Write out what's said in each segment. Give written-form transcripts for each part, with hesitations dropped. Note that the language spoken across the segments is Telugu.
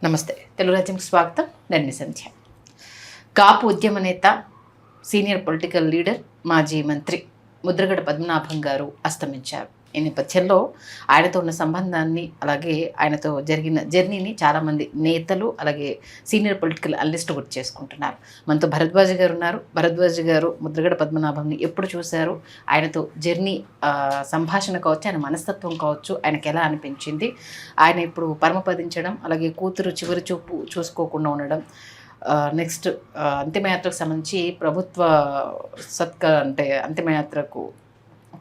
నమస్తే, తెలుగు రాజ్యంకి స్వాగతం. నేను మీ సంధ్య. కాపు ఉద్యమ నేత, సీనియర్ పొలిటికల్ లీడర్, మాజీ మంత్రి ముద్రగడ పద్మనాభం గారు అస్తమించారు. ఈ నేపథ్యంలో ఆయనతో ఉన్న సంబంధాన్ని, అలాగే ఆయనతో జరిగిన జర్నీని చాలామంది నేతలు, అలాగే సీనియర్ పొలిటికల్ అనలిస్ట్ గుర్తు చేసుకుంటున్నారు. మనతో భరద్వాజ్ గారు ఉన్నారు. భరద్వాజ్ గారు ముద్రగడ పద్మనాభంని ఎప్పుడు చూశారు, ఆయనతో జర్నీ సంభాషణ కావచ్చు, ఆయన మనస్తత్వం కావచ్చు, ఆయనకి ఎలా అనిపించింది, ఆయన ఇప్పుడు పరమపదించడం, అలాగే కూతురు చివరి చూపు చూసుకోకుండా ఉండడం, నెక్స్ట్ అంతిమయాత్రకు సంబంధించి అంతిమయాత్రకు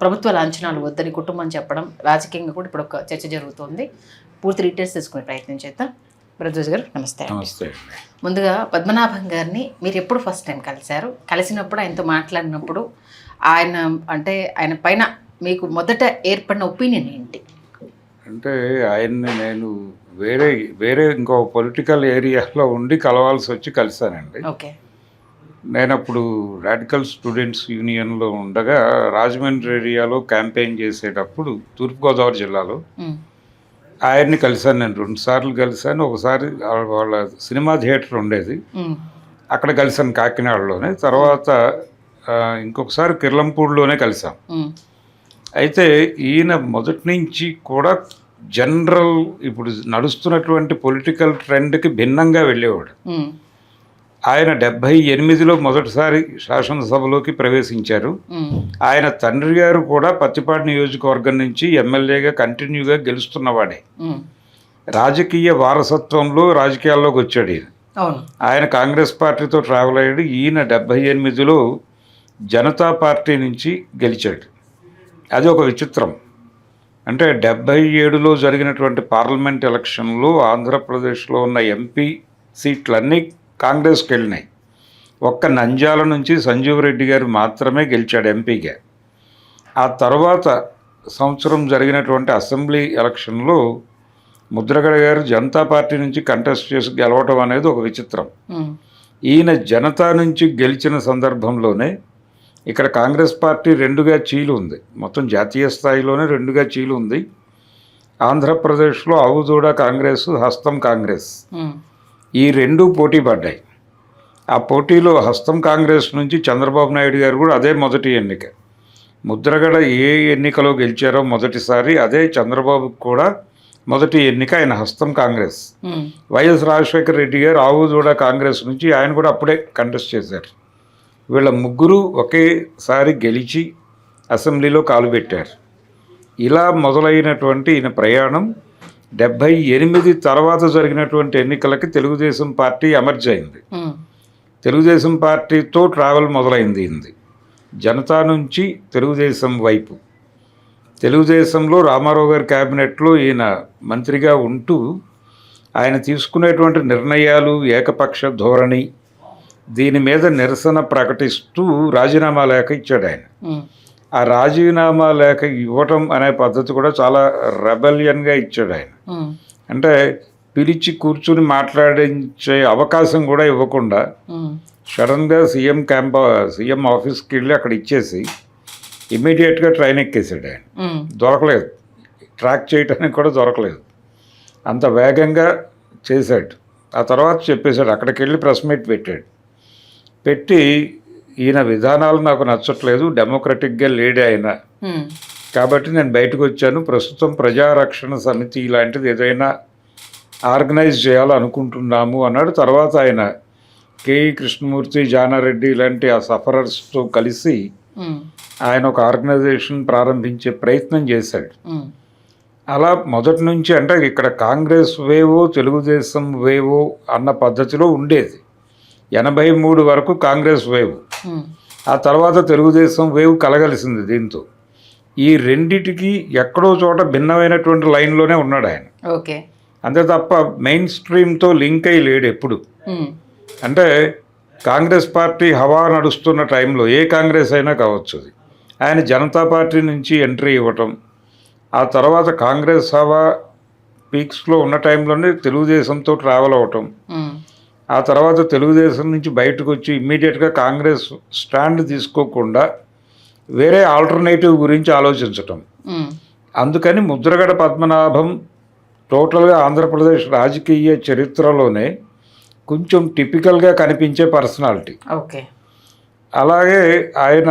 ప్రభుత్వ లాంఛనాలు వద్దని కుటుంబం చెప్పడం, రాజకీయంగా కూడా ఇప్పుడు ఒక చర్చ జరుగుతోంది. పూర్తి డీటెయిల్స్ తీసుకునే ప్రయత్నం చేద్దాం. భరద్వాజ్ గారు నమస్తే. నమస్తే. ముందుగా పద్మనాభం గారిని మీరు ఎప్పుడు ఫస్ట్ టైం కలిశారు? కలిసినప్పుడు, ఆయనతో మాట్లాడినప్పుడు ఆయన పైన మీకు మొదట ఏర్పడిన ఒపీనియన్ ఏంటి? అంటే ఆయన్ని నేను వేరే ఇంకో పొలిటికల్ ఏరియాలో ఉండి కలవాల్సి వచ్చి కలిశానండి. ఓకే. నేను అప్పుడు రాడికల్ స్టూడెంట్స్ యూనియన్లో ఉండగా రాజమండ్రి ఏరియాలో క్యాంపెయిన్ చేసేటప్పుడు తూర్పుగోదావరి జిల్లాలో ఆయన్ని కలిశాను. నేను 2 సార్లు కలిశాను. ఒకసారి వాళ్ళ సినిమా థియేటర్ ఉండేది, అక్కడ కలిశాను కాకినాడలోనే. తర్వాత ఇంకొకసారి కిర్లంపూడిలోనే కలిసాం. అయితే ఈయన మొదటి నుంచి కూడా జనరల్ ఇప్పుడు నడుస్తున్నటువంటి పొలిటికల్ ట్రెండ్కి భిన్నంగా వెళ్ళేవాడు. ఆయన 78లో మొదటిసారి శాసనసభలోకి ప్రవేశించారు. ఆయన తండ్రి గారు కూడా పత్తిపాడు నియోజకవర్గం నుంచి ఎమ్మెల్యేగా కంటిన్యూగా గెలుస్తున్నవాడే. రాజకీయ వారసత్వంలో రాజకీయాల్లోకి వచ్చాడు ఈయన. ఆయన కాంగ్రెస్ పార్టీతో ట్రావెల్ అయ్యాడు. ఈయన 78లో జనతా పార్టీ నుంచి గెలిచాడు. అది ఒక విచిత్రం. అంటే 77లో జరిగినటువంటి పార్లమెంట్ ఎలక్షన్లో ఆంధ్రప్రదేశ్లో ఉన్న ఎంపీ సీట్లన్నీ కాంగ్రెస్కి వెళ్ళినాయి. ఒక్క నంద్యాల నుంచి సంజీవ్ రెడ్డి గారు మాత్రమే గెలిచాడు ఎంపీగా. ఆ తర్వాత సంవత్సరం జరిగినటువంటి అసెంబ్లీ ఎలక్షన్లో ముద్రగడ గారు జనతా పార్టీ నుంచి కంటెస్ట్ చేసి గెలవటం అనేది ఒక విచిత్రం. ఈయన జనతా నుంచి గెలిచిన సందర్భంలోనే ఇక్కడ కాంగ్రెస్ పార్టీ 2గా చీలు ఉంది. మొత్తం జాతీయ స్థాయిలోనే 2గా చీలు ఉంది. ఆంధ్రప్రదేశ్లో ఆవుదూడ కాంగ్రెస్, హస్తం కాంగ్రెస్, ఈ 2 పోటీ పడ్డాయి. ఆ పోటీలో హస్తం కాంగ్రెస్ నుంచి చంద్రబాబు నాయుడు గారు కూడా అదే మొదటి ఎన్నిక. ముద్రగడ ఏ ఎన్నికలో గెలిచారో మొదటిసారి, అదే చంద్రబాబుకు కూడా మొదటి ఎన్నిక. ఆయన హస్తం కాంగ్రెస్. వైఎస్ రాజశేఖర రెడ్డి గారు ఆవుదూడ కాంగ్రెస్ నుంచి, ఆయన కూడా అప్పుడే కంటెస్ట్ చేశారు. వీళ్ళ ముగ్గురు ఒకేసారి గెలిచి అసెంబ్లీలో కాలు పెట్టారు. ఇలా మొదలైనటువంటి ఈయన ప్రయాణం 78 తర్వాత జరిగినటువంటి ఎన్నికలకి తెలుగుదేశం పార్టీ ఎమర్జ్ అయింది. తెలుగుదేశం పార్టీతో ట్రావెల్ మొదలైంది. జనతా నుంచి తెలుగుదేశం వైపు. తెలుగుదేశంలో రామారావు గారి క్యాబినెట్లో ఈయన మంత్రిగా ఉంటూ ఆయన తీసుకునేటువంటి నిర్ణయాలు, ఏకపక్ష ధోరణి, దీని మీద నిరసన ప్రకటిస్తూ రాజీనామా లేఖ ఇచ్చాడు ఆయన. ఆ రాజీనామా లేఖ ఇవ్వటం అనే పద్ధతి కూడా చాలా రెబెలియన్గా ఇచ్చాడు ఆయన. అంటే పిలిచి కూర్చుని మాట్లాడించే అవకాశం కూడా ఇవ్వకుండా సడన్గా సీఎం ఆఫీస్కి వెళ్ళి అక్కడ ఇచ్చేసి ఇమ్మీడియట్గా ట్రైన్ ఎక్కేసాడు ఆయన. దొరకలేదు, ట్రాక్ చేయడానికి కూడా దొరకలేదు. అంత వేగంగా చేశాడు. ఆ తర్వాత చెప్పేశాడు, అక్కడికి వెళ్ళి ప్రెస్ మీట్ పెట్టి ఈయన విధానాలు నాకు నచ్చట్లేదు, డెమోక్రటిక్గా లేడే ఆయన, కాబట్టి నేను బయటకు వచ్చాను. ప్రస్తుతం ప్రజారక్షణ సమితి లాంటిది ఏదైనా ఆర్గనైజ్ చేయాలనుకుంటున్నాము అన్నాడు. తర్వాత ఆయన కేఈ కృష్ణమూర్తి, జానారెడ్డి ఇలాంటి ఆ సఫరర్స్తో కలిసి ఆయన ఒక ఆర్గనైజేషన్ ప్రారంభించే ప్రయత్నం చేశాడు. అలా మొదటి నుంచి, అంటే ఇక్కడ కాంగ్రెస్ వేవో తెలుగుదేశం వేవో అన్న పద్ధతిలో ఉండేది. 83 వరకు కాంగ్రెస్ వేవ్, ఆ తర్వాత తెలుగుదేశం వేవ్ కలగలిసింది. దీంతో ఈ రెండిటికి ఎక్కడో చోట భిన్నమైనటువంటి లైన్లోనే ఉన్నాడు ఆయన. ఓకే. అంతే తప్ప మెయిన్ స్ట్రీమ్తో లింక్ అయి లేడు ఎప్పుడు. అంటే కాంగ్రెస్ పార్టీ హవా నడుస్తున్న టైంలో, ఏ కాంగ్రెస్ అయినా కావచ్చు, ఆయన జనతా పార్టీ నుంచి ఎంట్రీ ఇవ్వటం, ఆ తర్వాత కాంగ్రెస్ హవా పీక్స్లో ఉన్న టైంలోనే తెలుగుదేశంతో ట్రావెల్ అవ్వటం, ఆ తర్వాత తెలుగుదేశం నుంచి బయటకు వచ్చి ఇమ్మీడియట్గా కాంగ్రెస్ స్టాండ్ తీసుకోకుండా వేరే ఆల్టర్నేటివ్ గురించి ఆలోచించటం. అందుకని ముద్రగడ పద్మనాభం టోటల్గా ఆంధ్రప్రదేశ్ రాజకీయ చరిత్రలోనే కొంచెం టిపికల్గా కనిపించే పర్సనాలిటీ. ఓకే. అలాగే ఆయన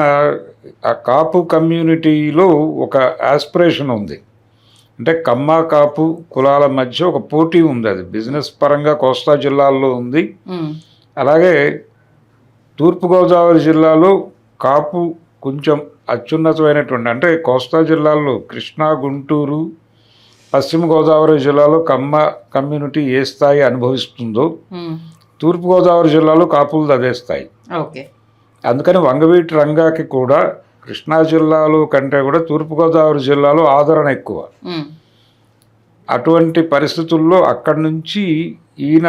ఆ కాపు కమ్యూనిటీలో ఒక ఆస్పిరేషన్ ఉంది. అంటే కమ్మ కాపు కులాల మధ్య ఒక పోటీ ఉంది. అది బిజినెస్ పరంగా కోస్తా జిల్లాల్లో ఉంది. అలాగే తూర్పుగోదావరి జిల్లాలో కాపు కొంచెం అత్యున్నతమైనటువంటి, అంటే కోస్తా జిల్లాల్లో కృష్ణా, గుంటూరు, పశ్చిమ గోదావరి జిల్లాలో కమ్మ కమ్యూనిటీ ఏ స్థాయి అనుభవిస్తుందో తూర్పుగోదావరి జిల్లాలో కాపులది అదే స్థాయి. ఓకే. అందుకని వంగవీటి రంగాకి కూడా కృష్ణా జిల్లాలో కంటే కూడా తూర్పుగోదావరి జిల్లాలో ఆదరణ ఎక్కువ. అటువంటి పరిస్థితుల్లో అక్కడి నుంచి ఈయన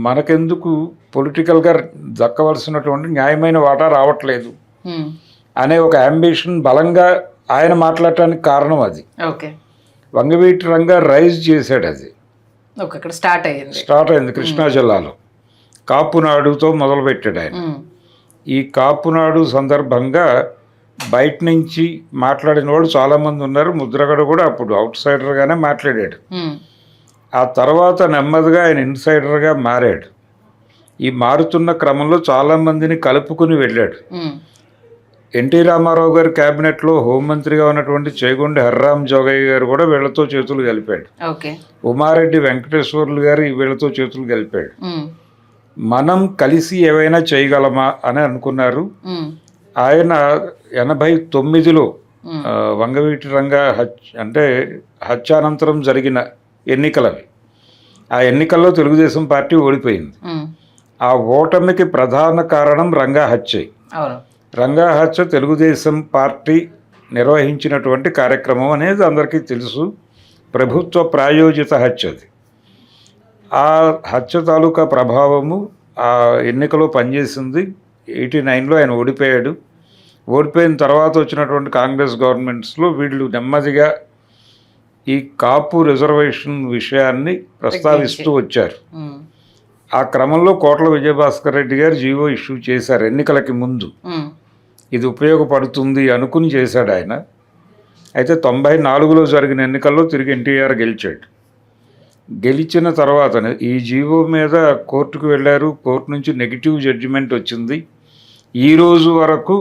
మనకెందుకు పొలిటికల్గా దక్కవలసినటువంటి న్యాయమైన వాటా రావట్లేదు అనే ఒక అంబిషన్ బలంగా ఆయన మాట్లాడటానికి కారణం అది. ఓకే. వంగవీటి రంగా రైజ్ చేశాడు అది. ఇక్కడ స్టార్ట్ అయింది కృష్ణా జిల్లాలో. కాపునాడుతో మొదలుపెట్టాడు ఆయన. ఈ కాపునాడు సందర్భంగా బయట నుంచి మాట్లాడిన వాళ్ళు చాలామంది ఉన్నారు. ముద్రగడ కూడా అప్పుడు అవుట్ సైడర్గానే మాట్లాడాడు. ఆ తర్వాత నెమ్మదిగా ఆయన ఇన్సైడర్గా మారాడు. ఈ మారుతున్న క్రమంలో చాలామందిని కలుపుకుని వెళ్ళాడు. ఎన్టీ రామారావు గారి క్యాబినెట్లో హోంమంత్రిగా ఉన్నటువంటి చేగొండి హర్రామ్ జోగయ్య గారు కూడా వీళ్ళతో చేతులు కలిపాడు. ఉమారెడ్డి వెంకటేశ్వర్లు గారు వీళ్ళతో చేతులు కలిపాడు. మనం కలిసి ఏవైనా చేయగలమా అని అనుకున్నారు. ఆయన 89లో వంగవీటి రంగా హత్యానంతరం జరిగిన ఎన్నికలవి. ఆ ఎన్నికల్లో తెలుగుదేశం పార్టీ ఓడిపోయింది. ఆ ఓటమికి ప్రధాన కారణం రంగా హత్య. రంగా హత్య తెలుగుదేశం పార్టీ నిర్వహించినటువంటి కార్యక్రమం అనేది అందరికీ తెలుసు. ప్రభుత్వ ప్రాయోజిత హత్య అది. ఆ హత్య తాలూకా ప్రభావము ఆ ఎన్నికలో పనిచేసింది. 89లో ఆయన ఓడిపోయాడు. ఓడిపోయిన తర్వాత వచ్చినటువంటి కాంగ్రెస్ గవర్నమెంట్స్లో వీళ్ళు నెమ్మదిగా ఈ కాపు రిజర్వేషన్ విషయాన్ని ప్రస్తావిస్తూ వచ్చారు. ఆ క్రమంలో కోట్ల విజయభాస్కర్ రెడ్డి గారు జీవో ఇష్యూ చేశారు ఎన్నికలకి ముందు. ఇది ఉపయోగపడుతుంది అనుకుని చేశాడు ఆయన. అయితే 94లో జరిగిన ఎన్నికల్లో తిరిగి ఎన్టీఆర్ గెలిచాడు. గెలిచిన తర్వాత ఈ జీవో మీద కోర్టుకు వెళ్ళారు. కోర్టు నుంచి నెగిటివ్ జడ్జిమెంట్ వచ్చింది. ఈరోజు వరకు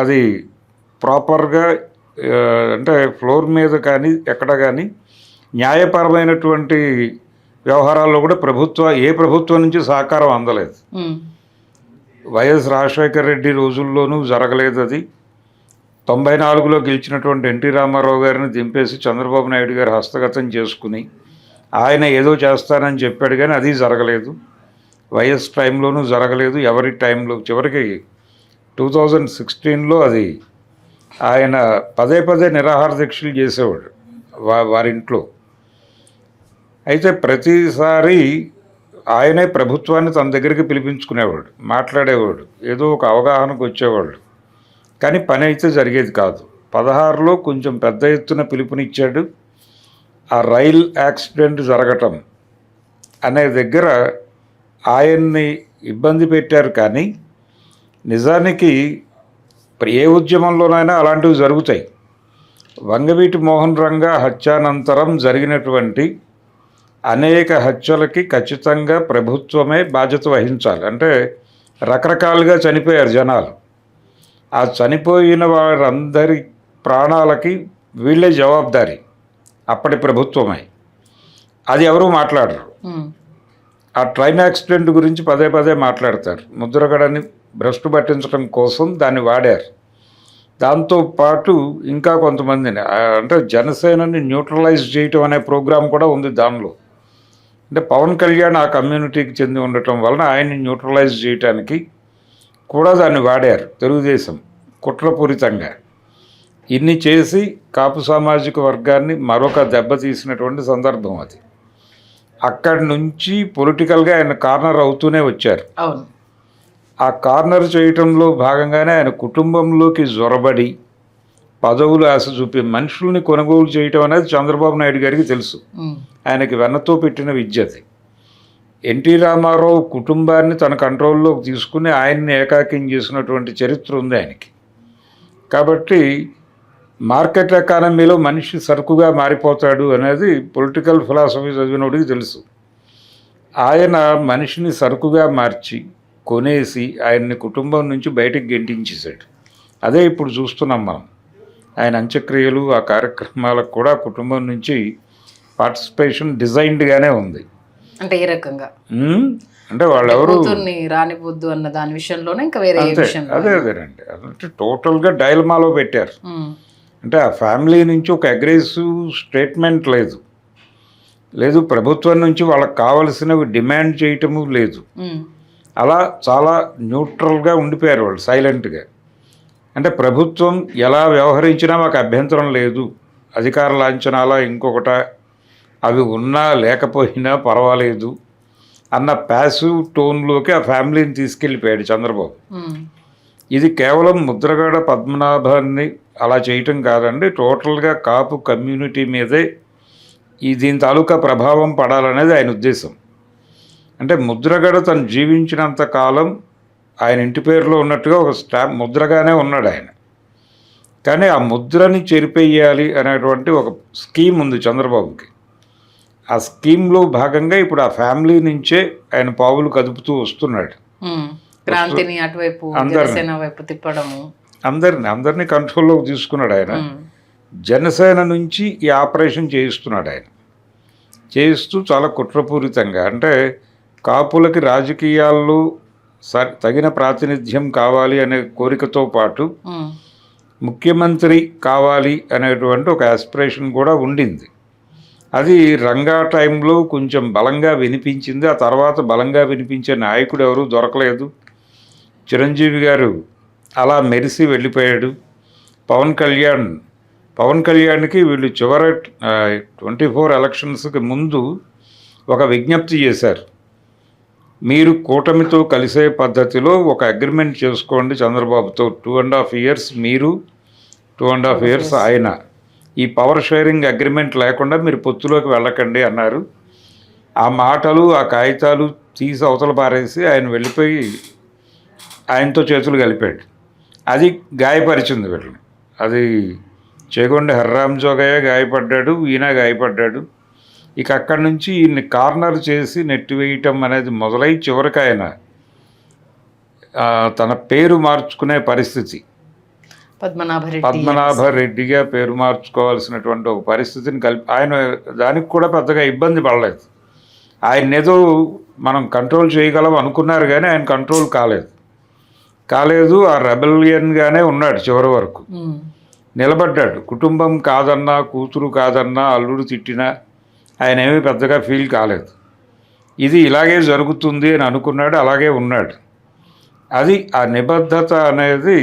అది ప్రాపర్గా అంటే ఫ్లోర్ మీద కానీ ఎక్కడ కానీ న్యాయపరమైనటువంటి వ్యవహారాల్లో కూడా ఏ ప్రభుత్వం నుంచి సహకారం అందలేదు. వైఎస్ రాజశేఖర రెడ్డి రోజుల్లోనూ జరగలేదు అది. 94లో గెలిచినటువంటి ఎన్టీ రామారావు గారిని దింపేసి చంద్రబాబు నాయుడు గారు హస్తగతం చేసుకుని ఆయన ఏదో చేస్తానని చెప్పాడు, కానీ అది జరగలేదు. వైఎస్ టైంలోనూ జరగలేదు. ఎవరి టైంలో చివరికి 2016లో అది ఆయన పదే నిరాహార దీక్షలు చేసేవాడు వారింట్లో. అయితే ప్రతిసారి ఆయనే ప్రభుత్వాన్ని తన దగ్గరికి పిలిపించుకునేవాడు, మాట్లాడేవాడు, ఏదో ఒక అవగాహనకు వచ్చేవాడు. కానీ పని అయితే జరిగేది కాదు. 16లో కొంచెం పెద్ద ఎత్తున పిలుపునిచ్చాడు. ఆ రైల్ యాక్సిడెంట్ జరగటం అనే దగ్గర ఆయన్ని ఇబ్బంది పెట్టారు. కానీ నిజానికి ఏ ఉద్యమంలోనైనా అలాంటివి జరుగుతాయి. వంగవీటి మోహన్ రంగా హత్యానంతరం జరిగినటువంటి అనేక హత్యలకి ఖచ్చితంగా ప్రభుత్వమే బాధ్యత వహించాలి. అంటే రకరకాలుగా చనిపోయారు జనాలు. ఆ చనిపోయిన వారందరి ప్రాణాలకి వీళ్ళే జవాబుదారీ, అప్పటి ప్రభుత్వమే. అది ఎవరూ మాట్లాడరు. ఆ ట్రైన్ యాక్సిడెంట్ గురించి పదే మాట్లాడతారు. ముద్రగడని భ్రష్టు పట్టించడం కోసం దాన్ని వాడారు. దాంతోపాటు ఇంకా కొంతమందిని అంటే జనసేనని న్యూట్రలైజ్ చేయటం అనే ప్రోగ్రాం కూడా ఉంది దానిలో. అంటే పవన్ కళ్యాణ్ ఆ కమ్యూనిటీకి చెంది ఉండటం వలన ఆయన్ని న్యూట్రలైజ్ చేయటానికి కూడా దాన్ని వాడారు తెలుగుదేశం కుట్రపూరితంగా. ఇన్ని చేసి కాపు సామాజిక వర్గాన్ని మరొక దెబ్బతీసినటువంటి సందర్భం అది. అక్కడి నుంచి పొలిటికల్గా ఆయన కార్నర్ అవుతూనే వచ్చారు. ఆ కార్నర్ చేయటంలో భాగంగానే ఆయన కుటుంబంలోకి జొరబడి పదవులు ఆశ చూపి మనుషుల్ని కొనుగోలు చేయటం అనేది చంద్రబాబు నాయుడు గారికి తెలుసు. ఆయనకి వెన్నతో పెట్టిన విద్య అది. ఎన్టీ రామారావు కుటుంబాన్ని తన కంట్రోల్లోకి తీసుకుని ఆయన్ని ఏకాకిం చేసినటువంటి చరిత్ర ఉంది ఆయనకి. కాబట్టి మార్కెట్ ఎకానమీలో మనిషి సరుకుగా మారిపోతాడు అనేది పొలిటికల్ ఫిలాసఫీ చదివినోడికి తెలుసు. ఆయన మనిషిని సరుకుగా మార్చి కొనేసి ఆయన్ని కుటుంబం నుంచి బయటికి గెంటించేశాడు. అదే ఇప్పుడు చూస్తున్నాం మనం. ఆయన అంత్యక్రియలు ఆ కార్యక్రమాలకు కూడా కుటుంబం నుంచి పార్టిసిపేషన్ డిజైన్డ్గానే ఉంది. అంటే ఏ రకంగా అంటే వాళ్ళెవరు రానిపోద్దు అన్న దాని విషయంలోనే ఇంకా వేరే అదేనండి. అంటే టోటల్గా డైలమాలో పెట్టారు. అంటే ఆ ఫ్యామిలీ నుంచి ఒక అగ్రెసివ్ స్టేట్మెంట్ లేదు, ప్రభుత్వం నుంచి వాళ్ళకి కావలసినవి డిమాండ్ చేయటము లేదు. అలా చాలా న్యూట్రల్గా ఉండిపోయారు వాళ్ళు, సైలెంట్గా. అంటే ప్రభుత్వం ఎలా వ్యవహరించినా మాకు అభ్యంతరం లేదు, అధికార లాంఛనాలా ఇంకొకట అవి ఉన్నా లేకపోయినా పర్వాలేదు అన్న ప్యాసివ్ టోన్లోకి ఆ ఫ్యామిలీని తీసుకెళ్ళిపోయాడు చంద్రబాబు. ఇది కేవలం ముద్రగడ పద్మనాభాన్ని అలా చేయటం కాదండి, టోటల్గా కాపు కమ్యూనిటీ మీదే దీని తాలూకా ప్రభావం పడాలనేది ఆయన ఉద్దేశం. అంటే ముద్రగడ తను జీవించినంత కాలం ఆయన ఇంటి పేరులో ఉన్నట్టుగా ఒక స్టాంప్ ముద్రగానే ఉన్నాడు ఆయన. కానీ ఆ ముద్రని చెరిపేయాలి అనేటువంటి ఒక స్కీమ్ ఉంది చంద్రబాబుకి. ఆ స్కీమ్లో భాగంగా ఇప్పుడు ఆ ఫ్యామిలీ నుంచే ఆయన పావులు కదుపుతూ వస్తున్నాడు. క్రాంతిని అటువైపు వైపు తిప్పడము, అందరినీ కంట్రోల్లోకి తీసుకున్నాడు ఆయన. జనసేన నుంచి ఈ ఆపరేషన్ చేయిస్తున్నాడు ఆయన. చేయిస్తూ చాలా కుట్రపూరితంగా, అంటే కాపులకి రాజకీయాల్లో తగిన ప్రాతినిధ్యం కావాలి అనే కోరికతో పాటు ముఖ్యమంత్రి కావాలి అనేటువంటి ఒక ఆస్పిరేషన్ కూడా ఉండింది. అది రంగా టైంలో కొంచెం బలంగా వినిపించింది. ఆ తర్వాత బలంగా వినిపించే నాయకుడు ఎవరు దొరకలేదు. చిరంజీవి గారు అలా మెరిసి వెళ్ళిపోయాడు. పవన్ కళ్యాణ్కి వీళ్ళు చివరి 24 ఎలక్షన్స్కి ముందు ఒక విజ్ఞప్తి చేశారు. మీరు కూటమితో కలిసే పద్ధతిలో ఒక అగ్రిమెంట్ చేసుకోండి చంద్రబాబుతో, 2.5 years మీరు, 2.5 years ఆయన, ఈ పవర్ షేరింగ్ అగ్రిమెంట్ లేకుండా మీరు పొత్తులోకి వెళ్ళకండి అన్నారు. ఆ మాటలు ఆ కాగితాలు తీసి అవతల పారేసి ఆయన వెళ్ళిపోయి ఆయనతో చేతులు కలిపాడు. అది గాయపరిచింది వీళ్ళని. అది చేగొండ హర్రామ్ జోగయ్య గాయపడ్డాడు, ఈయన గాయపడ్డాడు. ఇక అక్కడి నుంచి ఈయన్ని కార్నర్ చేసి నెట్టివేయటం అనేది మొదలై చివరికి ఆయన తన పేరు మార్చుకునే పరిస్థితి, పద్మనాభరెడ్డిగా పేరు మార్చుకోవాల్సినటువంటి ఒక పరిస్థితిని ఆయన దానికి కూడా పెద్దగా ఇబ్బంది పడలేదు. ఆయన ఏదో మనం కంట్రోల్ చేయగలం అనుకున్నారు కానీ ఆయన కంట్రోల్ కాలేదు. ఆ రెబెలియన్గానే ఉన్నాడు చివరి వరకు. నిలబడ్డాడు. కుటుంబం కాదన్నా, కూతురు కాదన్నా, అల్లుడు తిట్టినా ఆయన ఏమీ పెద్దగా ఫీల్ కాలేదు. ఇది ఇలాగే జరుగుతుంది అని అనుకున్నాడు, అలాగే ఉన్నాడు. అది ఆ నిబద్ధత అనేది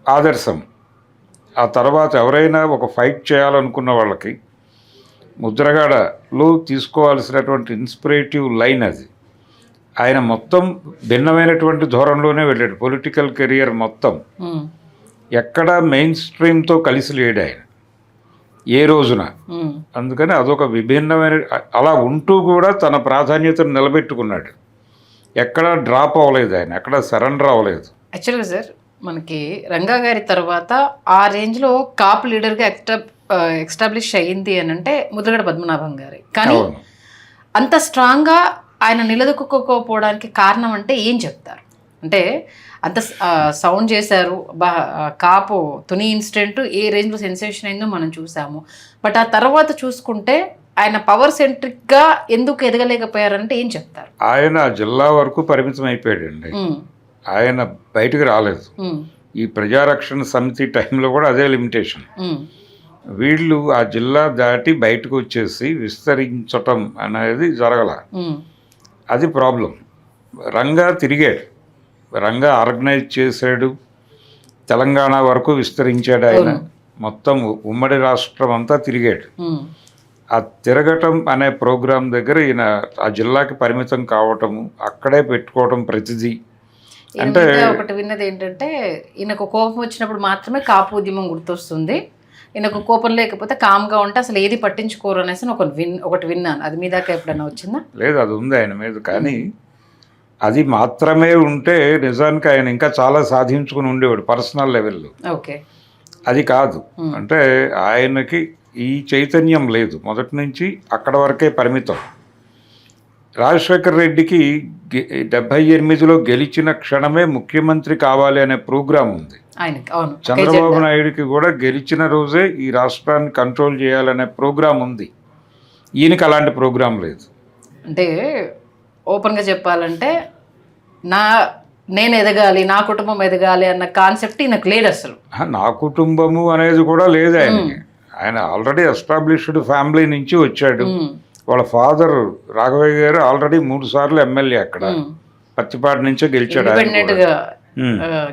ఆదర్శం. ఆ తర్వాత ఎవరైనా ఒక ఫైట్ చేయాలనుకున్న వాళ్ళకి ముద్రగడలో తీసుకోవాల్సినటువంటి ఇన్స్పిరేటివ్ లైన్ అది. ఆయన మొత్తం భిన్నమైనటువంటి ధోరణిలోనే వెళ్ళాడు. పొలిటికల్ కెరియర్ మొత్తం ఎక్కడ మెయిన్ స్ట్రీమ్తో కలిసి లేడు ఆయన ఏ రోజున. అందుకని అదొక విభిన్నమైన, అలా ఉంటూ కూడా తన ప్రాధాన్యతను నిలబెట్టుకున్నాడు. ఎక్కడా డ్రాప్ అవ్వలేదు ఆయన, ఎక్కడ సరెండర్ అవ్వలేదు. యాక్చువల్గా సార్, మనకి రంగా గారి తర్వాత ఆ రేంజ్లో కాపు లీడర్గా ఎస్టాబ్లిష్ అయ్యింది అని అంటే ముద్రగడ పద్మనాభం గారి. కానీ అంత స్ట్రాంగ్గా ఆయన నిలదొక్కుకోకపోవడానికి కారణం అంటే ఏం చెప్తారు? అంటే అంత సౌండ్ చేశారు, కాపు తుని ఇన్సిడెంట్ ఏ రేంజ్లో సెన్సేషన్ అయిందో మనం చూసాము. బట్ ఆ తర్వాత చూసుకుంటే ఆయన పవర్ సెంట్రిక్గా ఎందుకు ఎదగలేకపోయారంటే ఏం చెప్తారు? ఆయన జిల్లా వరకు పరిమితం అయిపోయాడండి. ఆయన బయటకు రాలేదు. ఈ ప్రజారక్షణ సమితి టైంలో కూడా అదే లిమిటేషన్. వీళ్ళు ఆ జిల్లా దాటి బయటకు వచ్చేసి విస్తరించటం అనేది జరగల. అది ప్రాబ్లం. రంగా తిరిగాడు, రంగా ఆర్గనైజ్ చేశాడు, తెలంగాణ వరకు విస్తరించాడు ఆయన. మొత్తం ఉమ్మడి రాష్ట్రం అంతా తిరిగాడు. ఆ తిరగటం అనే ప్రోగ్రాం దగ్గర ఈయన ఆ జిల్లాకి పరిమితం కావటము, అక్కడే పెట్టుకోవటం ప్రతిదీ. అంటే ఒకటి విన్నది ఏంటంటే, ఈయనకు కోపం వచ్చినప్పుడు మాత్రమే కాపు ఉద్యమం గుర్తొస్తుంది, ఈయనకు కోపం లేకపోతే కామ్గా ఉంటే అసలు ఏది పట్టించుకోరు అనేసి ఒకటి విన్నాను. అది మీ దాకా ఎప్పుడైనా వచ్చిందా? లేదు, అది ఉంది ఆయన మీద. కానీ అది మాత్రమే ఉంటే నిజానికి ఆయన ఇంకా చాలా సాధించుకుని ఉండేవాడు పర్సనల్ లెవెల్లో. ఓకే. అది కాదు. అంటే ఆయనకి ఈ చైతన్యం లేదు, మొదటి నుంచి అక్కడ వరకే పరిమితం. రాజశేఖర్ రెడ్డికి 78లో గెలిచిన క్షణమే ముఖ్యమంత్రి కావాలి అనే ప్రోగ్రాం ఉంది. చంద్రబాబు నాయుడికి కూడా గెలిచిన రోజే ఈ రాష్ట్రాన్ని కంట్రోల్ చేయాలనే ప్రోగ్రాం ఉంది. ఈయనకి అలాంటి ప్రోగ్రాం లేదు. అంటే ఓపెన్గా చెప్పాలంటే నేను ఎదగాలి, నా కుటుంబం ఎదగాలి అన్న కాన్సెప్ట్ ఈయనకు లేదు అసలు. నా కుటుంబము అనేది కూడా లేదు ఆయనకి. ఆయన ఆల్రెడీ ఎస్టాబ్లిష్డ్ ఫ్యామిలీ నుంచి వచ్చాడు. వాళ్ళ ఫాదర్ రాఘవయ్య గారు ఆల్రెడీ 3 సార్లు ఎమ్మెల్యే అక్కడ పత్తిపాటి నుంచే గెలిచాడు.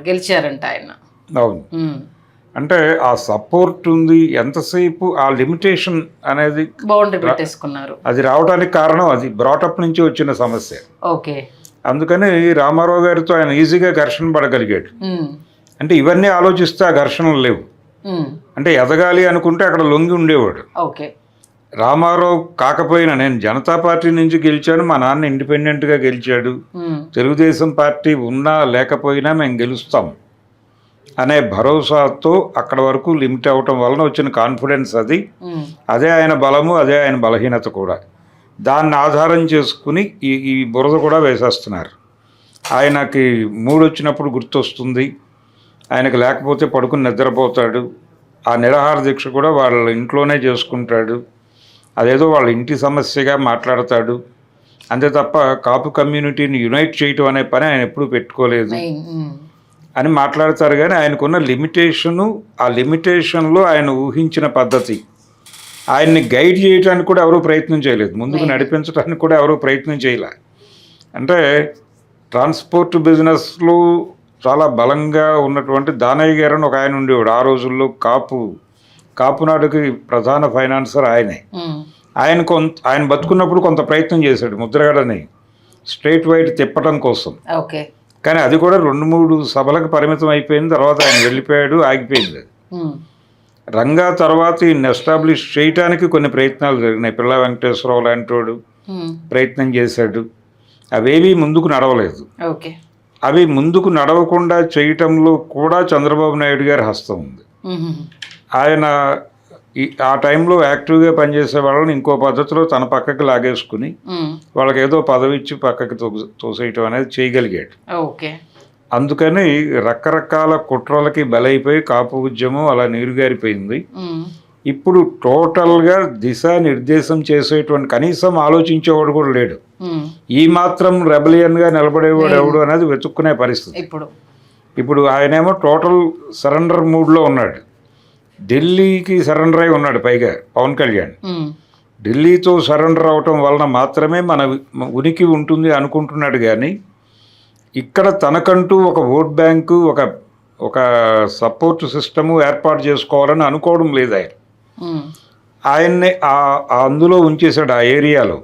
గెలిచారంట ఆయన. అవును. అంటే ఆ సపోర్ట్ ఉంది. ఎంతసేపు ఆ లిమిటేషన్ అనేది బౌండరీ పెట్టేసుకున్నారు. అది రావడానికి కారణం అది బ్రాటప్ నుంచి వచ్చిన సమస్య. ఓకే. అందుకని రామారావు గారితో ఆయన ఈజీగా ఘర్షణ పడగలిగాడు. అంటే ఇవన్నీ ఆలోచిస్తే ఆ ఘర్షణలు లేవు. అంటే ఎదగాలి అనుకుంటే అక్కడ లొంగి ఉండేవాడు. ఓకే. రామారావు కాకపోయినా నేను జనతా పార్టీ నుంచి గెలిచాను, మా నాన్న ఇండిపెండెంట్గా గెలిచాడు, తెలుగుదేశం పార్టీ ఉన్నా లేకపోయినా మేము గెలుస్తాం అనే భరోసాతో అక్కడ వరకు లిమిట్ అవ్వటం వలన వచ్చిన కాన్ఫిడెన్స్ అది. అదే ఆయన బలము, అదే ఆయన బలహీనత కూడా. దాన్ని ఆధారం చేసుకుని ఈ బురద కూడా వేసేస్తున్నారు. ఆయనకి మూడు వచ్చినప్పుడు గుర్తొస్తుంది, ఆయనకు లేకపోతే పడుకుని నిద్రపోతాడు. ఆ నిరాహార దీక్ష కూడా వాళ్ళ ఇంట్లోనే చేసుకుంటాడు. అదేదో వాళ్ళ ఇంటి సమస్యగా మాట్లాడతాడు. అంతే తప్ప కాపు కమ్యూనిటీని యునైట్ చేయటం అనే పని ఆయన ఎప్పుడూ పెట్టుకోలేదు అని మాట్లాడతారు. కానీ ఆయనకున్న లిమిటేషను, ఆ లిమిటేషన్లో ఆయన ఊహించిన పద్ధతి, ఆయన్ని గైడ్ చేయడానికి కూడా ఎవరూ ప్రయత్నం చేయలేదు, ముందుకు నడిపించడానికి కూడా ఎవరూ ప్రయత్నం చేయలే. అంటే ట్రాన్స్పోర్ట్ బిజినెస్లో చాలా బలంగా ఉన్నటువంటి దానయ్య గారు అని ఒక ఆయన ఉండేవాడు. ఆ రోజుల్లో కాపునాడుకి ప్రధాన ఫైనాన్సర్ ఆయనే. ఆయన బతుకున్నప్పుడు కొంత ప్రయత్నం చేశాడు ముద్రగడని స్ట్రైట్ వైట్ తిప్పడం కోసం. కానీ అది కూడా 2-3 సభలకు పరిమితం అయిపోయింది. తర్వాత ఆయన వెళ్ళిపోయాడు, ఆగిపోయింది. రంగా తర్వాత ఈయన్ని ఎస్టాబ్లిష్ చేయటానికి కొన్ని ప్రయత్నాలు జరిగినాయి. పిల్ల వెంకటేశ్వరరావు లాంటి ప్రయత్నం చేశాడు. అవేవి ముందుకు నడవలేదు. అవి ముందుకు నడవకుండా చేయటంలో కూడా చంద్రబాబు నాయుడు గారి హస్తం ఉంది. ఆయన ఆ టైంలో యాక్టివ్గా పనిచేసే వాళ్ళని ఇంకో పద్ధతిలో తన పక్కకి లాగేసుకుని వాళ్ళకి ఏదో పదవి ఇచ్చి పక్కకి తోసేయటం అనేది చేయగలిగాడు. అందుకని రకరకాల కుట్రలకి బలైపోయి కాపు ఉద్యమం అలా నీరుగారిపోయింది. ఇప్పుడు టోటల్గా దిశానిర్దేశం చేసేటువంటి కనీసం ఆలోచించేవాడు కూడా లేడు. ఈ మాత్రం రెబలియన్గా నిలబడేవాడు ఎవడు అనేది వెతుక్కునే పరిస్థితి. ఇప్పుడు ఆయనేమో టోటల్ సరెండర్ మూడ్లో ఉన్నాడు. ఢిల్లీకి సరెండర్ అయి ఉన్నాడు. పైగా పవన్ కళ్యాణ్ ఢిల్లీతో సరెండర్ అవటం వలన మాత్రమే మన ఉనికి ఉంటుంది అనుకుంటున్నాడు. కానీ ఇక్కడ తనకంటూ ఒక ఓట్ బ్యాంకు, ఒక సపోర్ట్ సిస్టము ఏర్పాటు చేసుకోవాలని అనుకోవడం లేదు. ఆయన్ని అందులో ఉంచేశాడు ఆ ఏరియాలో.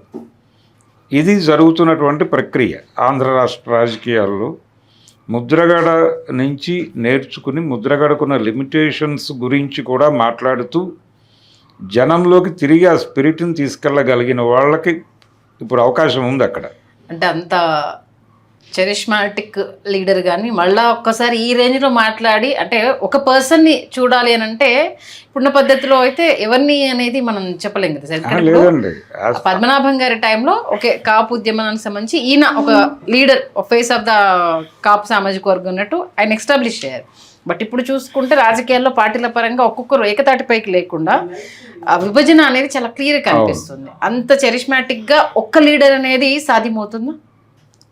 ఇది జరుగుతున్నటువంటి ప్రక్రియ ఆంధ్ర రాష్ట్ర రాజకీయాల్లో. ముద్రగడ నుంచి నేర్చుకుని ముద్రగడకున్న లిమిటేషన్స్ గురించి కూడా మాట్లాడుతూ జనంలోకి తిరిగి ఆ స్పిరిట్ని తీసుకెళ్ళగలిగిన వాళ్ళకి ఇప్పుడు అవకాశం ఉంది అక్కడ. అంటే అంత చరిష్మాటిక్ లీడర్ కానీ మళ్ళీ ఒక్కసారి ఈ రేంజ్లో మాట్లాడి, అంటే ఒక పర్సన్ని చూడాలి అని అంటే ఇప్పుడున్న పద్ధతిలో అయితే ఎవరిని అనేది మనం చెప్పలేం కదా సార్. పద్మనాభం గారి టైంలో ఓకే కాపు ఉద్యమానికి సంబంధించి ఈయన ఒక లీడర్, ఫేస్ ఆఫ్ ద కాపు సామాజిక వర్గం అన్నట్టు ఆయన ఎస్టాబ్లిష్ అయ్యారు. బట్ ఇప్పుడు చూసుకుంటే రాజకీయాల్లో పార్టీల పరంగా ఒక్కొక్కరు ఏకతాటిపైకి లేకుండా ఆ విభజన అనేది చాలా క్లియర్గా కనిపిస్తుంది. అంత చరిష్మాటిక్గా ఒక్క లీడర్ అనేది సాధ్యమవుతుందా?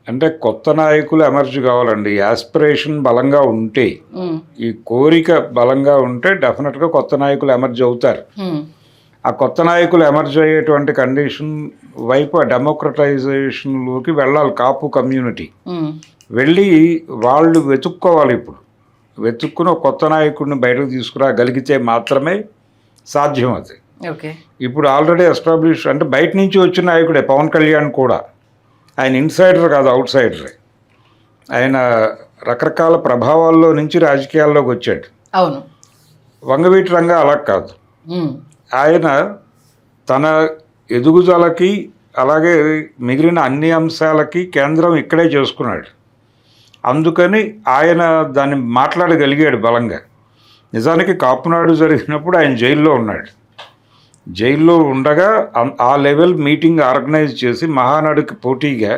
అంటే కొత్త నాయకులు ఎమర్జ్ కావాలండి. యాస్పిరేషన్ బలంగా ఉంటే, ఈ కోరిక బలంగా ఉంటే డెఫినెట్గా కొత్త నాయకులు ఎమర్జ్ అవుతారు. ఆ కొత్త నాయకులు ఎమర్జ్ అయ్యేటువంటి కండిషన్ వైపు డెమోక్రటైజేషన్లోకి వెళ్ళాలి కాపు కమ్యూనిటీ. వెళ్ళి వాళ్ళు వెతుక్కోవాలి. ఇప్పుడు వెతుక్కుని కొత్త నాయకుడిని బయటకు తీసుకురాగలిగితే మాత్రమే సాధ్యం అది. ఇప్పుడు ఆల్రెడీ ఎస్టాబ్లిష్ అంటే బయట నుంచి వచ్చిన నాయకుడే పవన్ కళ్యాణ్ కూడా. ఆయన ఇన్సైడర్ కాదు, అవుట్ సైడరే. ఆయన రకరకాల ప్రభావాల్లో నుంచి రాజకీయాల్లోకి వచ్చాడు. అవును. వంగవీటి రంగా అలా కాదు. ఆయన తన ఎదుగుదలకి అలాగే మిగిలిన అన్ని అంశాలకి కేంద్రం ఇక్కడే చేసుకున్నాడు. అందుకని ఆయన దాన్ని మాట్లాడగలిగాడు బలంగా. నిజానికి కాపునాడు జరిగినప్పుడు ఆయన జైల్లో ఉన్నాడు. జైల్లో ఉండగా ఆ లెవెల్ మీటింగ్ ఆర్గనైజ్ చేసి మహానాడుకి పోటీగా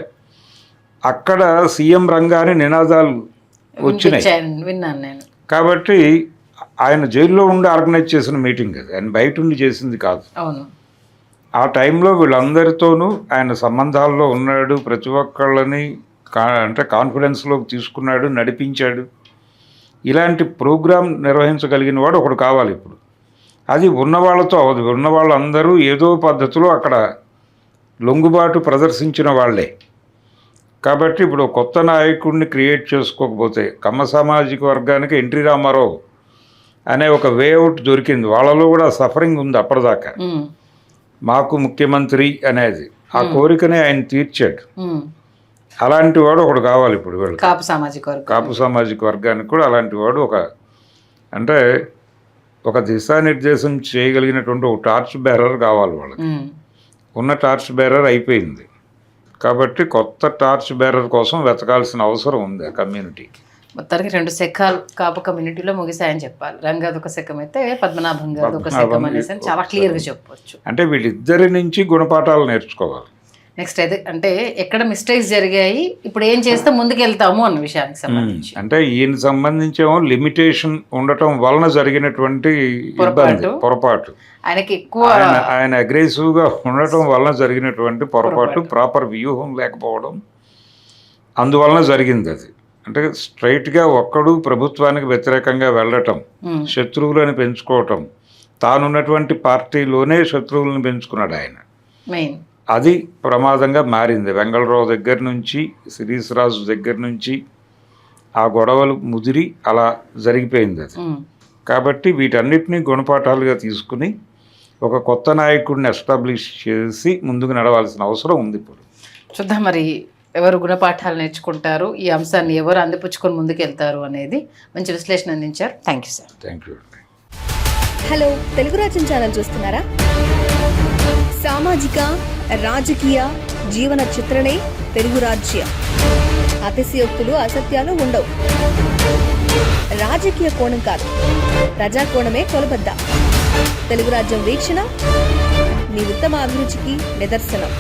అక్కడ సీఎం రంగాని నినాదాలు వచ్చినాయి. విన్నాను నేను. కాబట్టి ఆయన జైల్లో ఉండి ఆర్గనైజ్ చేసిన మీటింగ్ అది, ఆయన బయట ఉండి చేసింది కాదు. అవును. ఆ టైంలో వీళ్ళందరితోనూ ఆయన సంబంధాల్లో ఉన్నాడు, ప్రతి ఒక్కళ్ళని అంటే కాన్ఫిడెన్స్లోకి తీసుకున్నాడు, నడిపించాడు. ఇలాంటి ప్రోగ్రాం నిర్వహించగలిగిన వాడు ఒకడు కావాలి ఇప్పుడు. అది ఉన్నవాళ్ళతో అవదు. ఉన్న వాళ్ళందరూ ఏదో పద్ధతిలో అక్కడ లొంగుబాటు ప్రదర్శించిన వాళ్ళే. కాబట్టి ఇప్పుడు కొత్త నాయకుడిని క్రియేట్ చేసుకోకపోతే కమ్మ సామాజిక వర్గానికి ఎన్టీ రామారావు అనే ఒక వేఅవుట్ దొరికింది. వాళ్ళలో కూడా సఫరింగ్ ఉంది అప్పటిదాకా. మాకు ముఖ్యమంత్రి అనేది ఆ కోరికనే ఆయన తీర్చాడు. అలాంటి వాడు ఒకడు కావాలి ఇప్పుడు వీళ్ళు. కాపు సామాజిక వర్గానికి కూడా అలాంటి వాడు అంటే ఒక దిశానిర్దేశం చేయగలిగినటువంటి ఒక టార్చ్ బేరర్ కావాలి వాళ్ళకి. ఉన్న టార్చ్ బేరర్ అయిపోయింది కాబట్టి కొత్త టార్చ్ బేరర్ కోసం వెతకాల్సిన అవసరం ఉంది ఆ కమ్యూనిటీకి. మొత్తానికి 2 శకాలు కాపు కమ్యూనిటీలో ముగిసాయని చెప్పాలి. రంగది ఒక శకం అయితే పద్మనాభం గారు ఒక శకం అనేసి చాలా క్లియర్గా చెప్పవచ్చు. అంటే వీళ్ళిద్దరి నుంచి గుణపాఠాలు నేర్చుకోవాలి. నెక్స్ట్ అయితే అంటే ఎక్కడ మిస్టేక్స్ జరిగాయి, ఇప్పుడు ఏం చేస్తే ముందుకు వెళ్తాము అన్న విషయానికి సంబంధించి అంటే ఈయన సంబంధించేమో లిమిటేషన్ ఉండటం వలన జరిగినటువంటి పొరపాటు, ఆయనకి ఎక్కువ ఆయన అగ్రెసివ్గా ఉండటం వలన జరిగినటువంటి పొరపాటు, ప్రాపర్ వ్యూహం లేకపోవడం అందువలన జరిగింది అది. అంటే స్ట్రైట్గా ఒక్కడు ప్రభుత్వానికి వ్యతిరేకంగా వెళ్ళటం, శత్రువులను పెంచుకోవటం, తానున్నటువంటి పార్టీలోనే శత్రువులను పెంచుకున్నాడు ఆయన. మెయిన్ అది ప్రమాదంగా మారింది. వెంగళరావు దగ్గర నుంచి శిరీష్ రాజు దగ్గర నుంచి ఆ గొడవలు ముదిరి అలా జరిగిపోయింది అది. కాబట్టి వీటన్నిటినీ గుణపాఠాలుగా తీసుకుని ఒక కొత్త నాయకుడిని ఎస్టాబ్లిష్ చేసి ముందుకు నడవాల్సిన అవసరం ఉంది. ఇప్పుడు చూద్దాం మరి ఎవరు గుణపాఠాలు నేర్చుకుంటారు, ఈ అంశాన్ని ఎవరు అందిపుచ్చుకొని ముందుకు వెళ్తారు అనేది మంచి విశ్లేషణ అందించారు. Thank you sir. Thank you. Hello, Telugu రాజ్యం ఛానల్ చూస్తున్నారా? సామాజిక రాజకీయ జీవన చిత్రణే తెలుగు రాజ్యం. అతిశయోక్తులు అసత్యాలు ఉండవు. రాజకీయ కోణం కాదు, ప్రజా కోణమే కొలబద్ద. తెలుగు రాజ్యం వీక్షణ మీ ఉత్తమ అభిరుచికి నిదర్శనం.